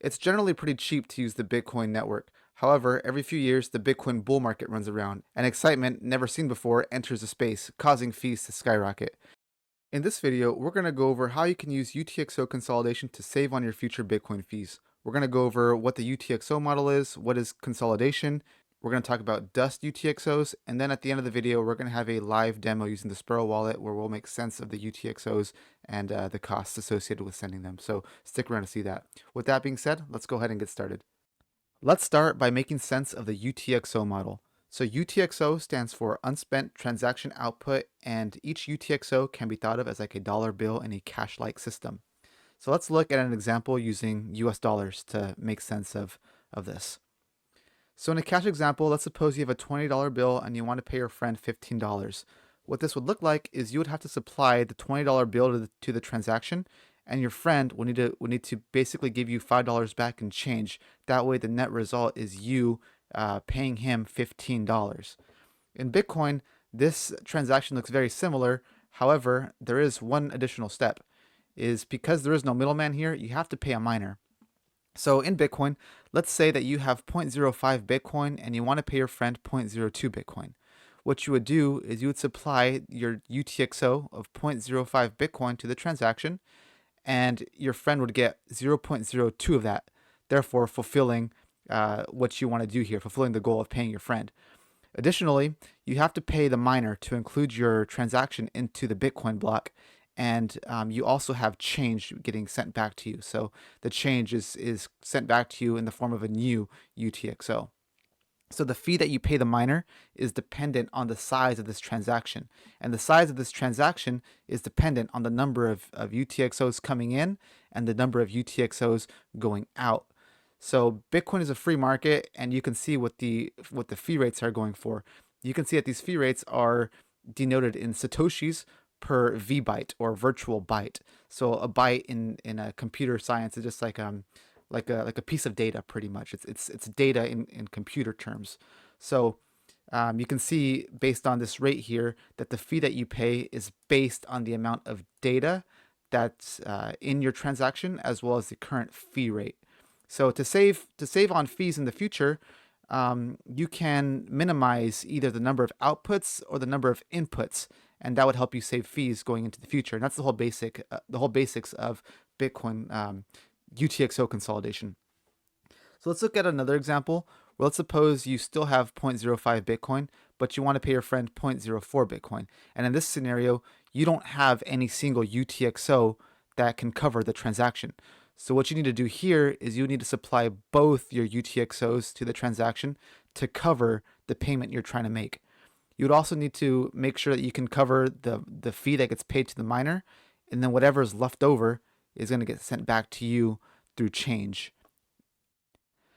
It's generally pretty cheap to use the Bitcoin network. However, every few years, the Bitcoin bull market runs around, and excitement never seen before enters the space, causing fees to skyrocket. In this video, we're going to go over how you can use UTXO consolidation to save on your future Bitcoin fees. We're going to go over what the UTXO model is, what is consolidation. We're going to talk about dust UTXOs, and then at the end of the video, we're going to have a live demo using the Sparrow wallet where we'll make sense of the UTXOs and the costs associated with sending them. So stick around to see that. With that being said, let's go ahead and get started. Let's start by making sense of the UTXO model. So UTXO stands for unspent transaction output, and each UTXO can be thought of as like a dollar bill in a cash-like system. So let's look at an example using US dollars to make sense of this. So in a cash example, let's suppose you have a $20 bill and you want to pay your friend $15. What this would look like is you would have to supply the $20 bill to the transaction, and your friend will need to basically give you $5 back in change. That way the net result is you paying him $15. In Bitcoin, this transaction looks very similar. However, there is one additional step, is because there is no middleman here, you have to pay a miner. So in Bitcoin, let's say that you have 0.05 Bitcoin and you want to pay your friend 0.02 Bitcoin. What you would do is you would supply your UTXO of 0.05 Bitcoin to the transaction, and your friend would get 0.02 of that, therefore fulfilling what you want to do here, fulfilling the goal of paying your friend. Additionally, you have to pay the miner to include your transaction into the Bitcoin block, and you also have change getting sent back to you. So the change is sent back to you in the form of a new UTXO. So the fee that you pay the miner is dependent on the size of this transaction. And the size of this transaction is dependent on the number of UTXOs coming in and the number of UTXOs going out. So Bitcoin is a free market, and you can see what the fee rates are going for. You can see that these fee rates are denoted in Satoshis per V-byte or virtual byte. So a byte in a computer science is just like a piece of data, pretty much. It's data in computer terms. So you can see based on this rate here that the fee that you pay is based on the amount of data that's in your transaction as well as the current fee rate. So to save on fees in the future, you can minimize either the number of outputs or the number of inputs, and that would help you save fees going into the future. And that's the whole basics of Bitcoin UTXO consolidation. So let's look at another example. Well, let's suppose you still have 0.05 Bitcoin, but you want to pay your friend 0.04 Bitcoin. And in this scenario, you don't have any single UTXO that can cover the transaction. So what you need to do here is you need to supply both your UTXOs to the transaction to cover the payment you're trying to make. You would also need to make sure that you can cover the fee that gets paid to the miner, and then whatever is left over is going to get sent back to you through change.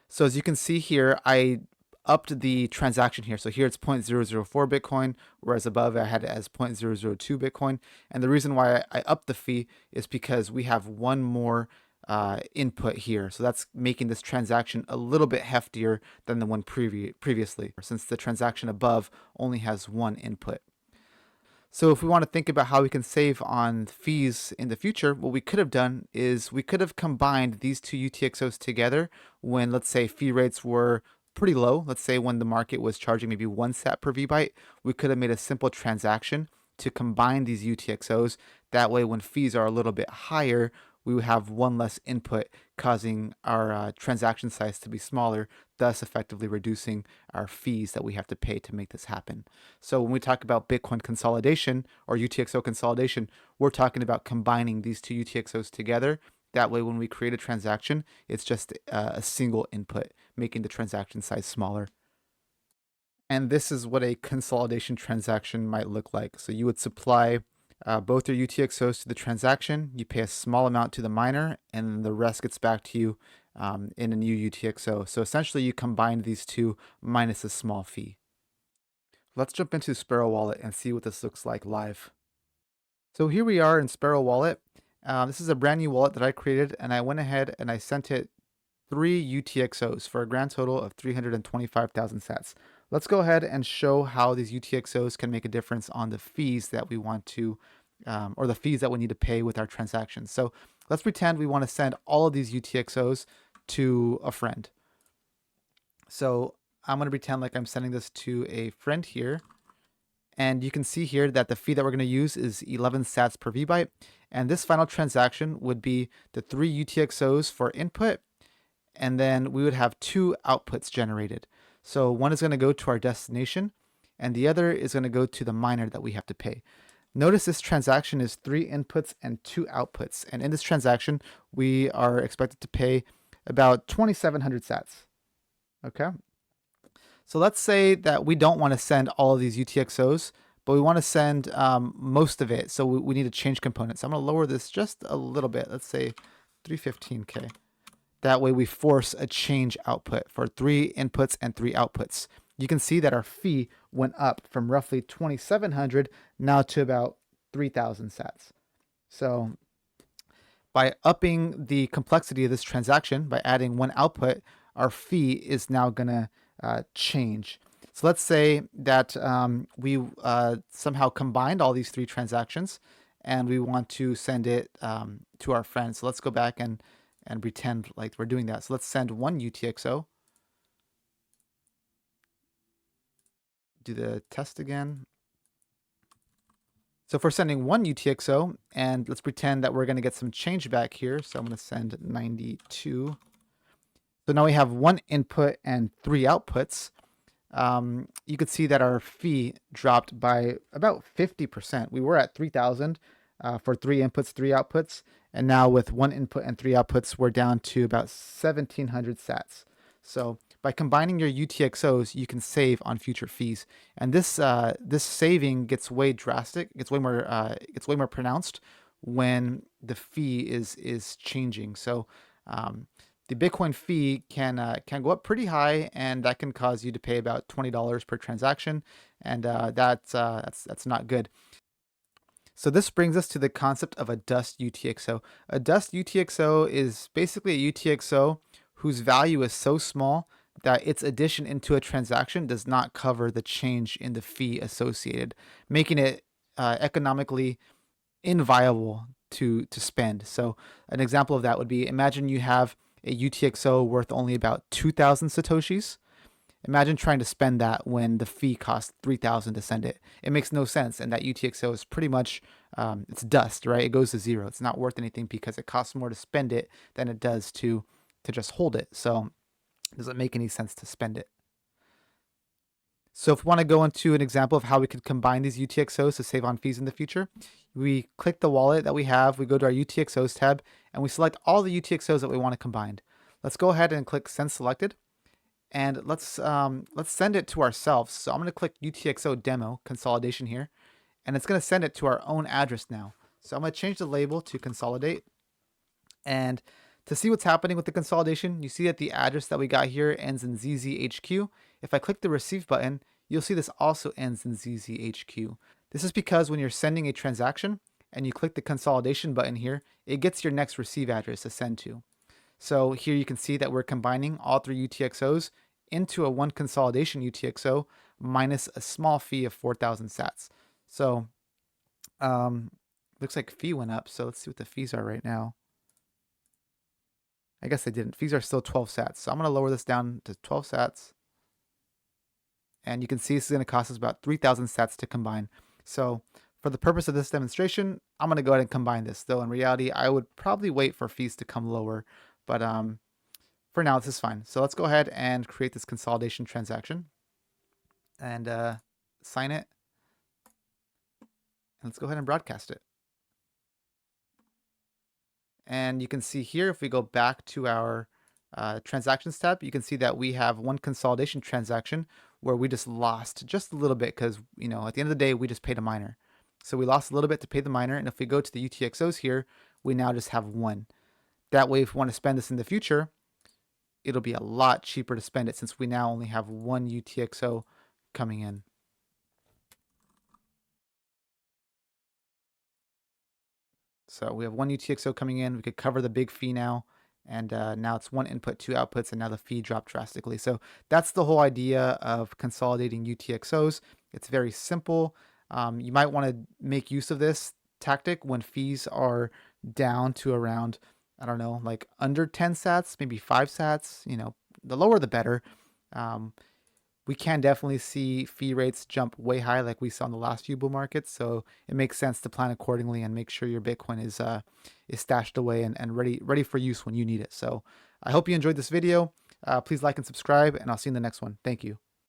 So as you can see here, I upped the transaction here. So here it's 0.004 Bitcoin, whereas above I had it as 0.002 Bitcoin. And the reason why I upped the fee is because we have one more input here. So that's making this transaction a little bit heftier than the one previously, since the transaction above only has one input. So if we want to think about how we can save on fees in the future, what we could have done is we could have combined these two UTXOs together when, let's say, fee rates were pretty low. Let's say when the market was charging maybe 1 sat per VByte, we could have made a simple transaction to combine these UTXOs. That way, when fees are a little bit higher, we would have one less input, causing our transaction size to be smaller, thus effectively reducing our fees that we have to pay to make this happen. So when we talk about Bitcoin consolidation or UTXO consolidation, we're talking about combining these two UTXOs together. That way, when we create a transaction, it's just a single input, making the transaction size smaller. And this is what a consolidation transaction might look like. So you would supply both your UTXOs to the transaction, you pay a small amount to the miner, and the rest gets back to you in a new UTXO. So essentially you combine these two minus a small fee. Let's jump into Sparrow Wallet and see what this looks like live. So here we are in Sparrow Wallet. This is a brand new wallet that I created, and I went ahead and I sent it 3 UTXOs for a grand total of 325,000 sats. Let's go ahead and show how these UTXOs can make a difference on the fees that we want to, or the fees that we need to pay with our transactions. So let's pretend we want to send all of these UTXOs to a friend. So I'm going to pretend like I'm sending this to a friend here. And you can see here that the fee that we're going to use is 11 sats per VByte. And this final transaction would be the 3 UTXOs for input. And then we would have 2 outputs generated. So one is going to go to our destination, and the other is going to go to the miner that we have to pay. Notice this transaction is 3 inputs and 2 outputs. And in this transaction, we are expected to pay about 2,700 sats. Okay. So let's say that we don't want to send all of these UTXOs, but we want to send most of it. So we need to change components. I'm going to lower this just a little bit. Let's say 315K. That way we force a change output for 3 inputs and 3 outputs. You can see that our fee went up from roughly 2,700 now to about 3,000 sats. So by upping the complexity of this transaction, by adding 1 output, our fee is now going to change. So let's say that we somehow combined all these 3 transactions and we want to send it to our friends. So let's go back and pretend like we're doing that. So let's send 1 UTXO. Do the test again. So if we're sending 1 UTXO, and let's pretend that we're going to get some change back here. So I'm going to send 92. So now we have 1 input and 3 outputs. You could see that our fee dropped by about 50%. We were at 3,000 for 3 inputs, 3 outputs. And now with 1 input and 3 outputs, we're down to about 1,700 sats. So by combining your UTXOs, you can save on future fees. And this this saving gets way drastic. It's way more pronounced when the fee is changing. So the Bitcoin fee can go up pretty high, and that can cause you to pay about $20 per transaction, and that's not good. So this brings us to the concept of a dust UTXO. A dust UTXO is basically a UTXO whose value is so small that its addition into a transaction does not cover the change in the fee associated, making it economically inviable to spend. So an example of that would be, imagine you have a UTXO worth only about 2,000 Satoshis. Imagine trying to spend that when the fee costs 3,000 to send it. It makes no sense, and that UTXO is pretty much, it's dust, right? It goes to zero. It's not worth anything because it costs more to spend it than it does to just hold it. So it doesn't make any sense to spend it. So if we want to go into an example of how we could combine these UTXOs to save on fees in the future, we click the wallet that we have, we go to our UTXOs tab, and we select all the UTXOs that we want to combine. Let's go ahead and click Send Selected. And let's send it to ourselves. So I'm going to click UTXO Demo consolidation here, and it's going to send it to our own address now. So I'm going to change the label to consolidate. And to see what's happening with the consolidation, you see that the address that we got here ends in ZZHQ. If I click the receive button, you'll see this also ends in ZZHQ. This is because when you're sending a transaction and you click the consolidation button here, it gets your next receive address to send to. So here you can see that we're combining all 3 UTXOs into a 1 consolidation UTXO minus a small fee of 4,000 sats. So looks like fee went up. So let's see what the fees are right now. I guess they didn't. Fees are still 12 sats. So I'm going to lower this down to 12 sats. And you can see this is going to cost us about 3,000 sats to combine. So for the purpose of this demonstration, I'm going to go ahead and combine this. Though in reality, I would probably wait for fees to come lower. But for now, this is fine. So let's go ahead and create this consolidation transaction and sign it. And let's go ahead and broadcast it. And you can see here, if we go back to our transactions tab, you can see that we have 1 consolidation transaction where we just lost just a little bit because, you know, at the end of the day, we just paid a miner. So we lost a little bit to pay the miner. And if we go to the UTXOs here, we now just have 1. That way, if we want to spend this in the future, it'll be a lot cheaper to spend it since we now only have 1 UTXO coming in. So we have 1 UTXO coming in. We could cover the big fee now. And now it's 1 input, 2 outputs, and now the fee dropped drastically. So that's the whole idea of consolidating UTXOs. It's very simple. You might want to make use of this tactic when fees are down to around I don't know, like under 10 sats, maybe 5 sats, the lower the better. Um, we can definitely see fee rates jump way high like we saw in the last few bull markets. So it makes sense to plan accordingly and make sure your Bitcoin is stashed away and ready for use when you need it. So I hope you enjoyed this video. Please like and subscribe, and I'll see you in the next one. Thank you.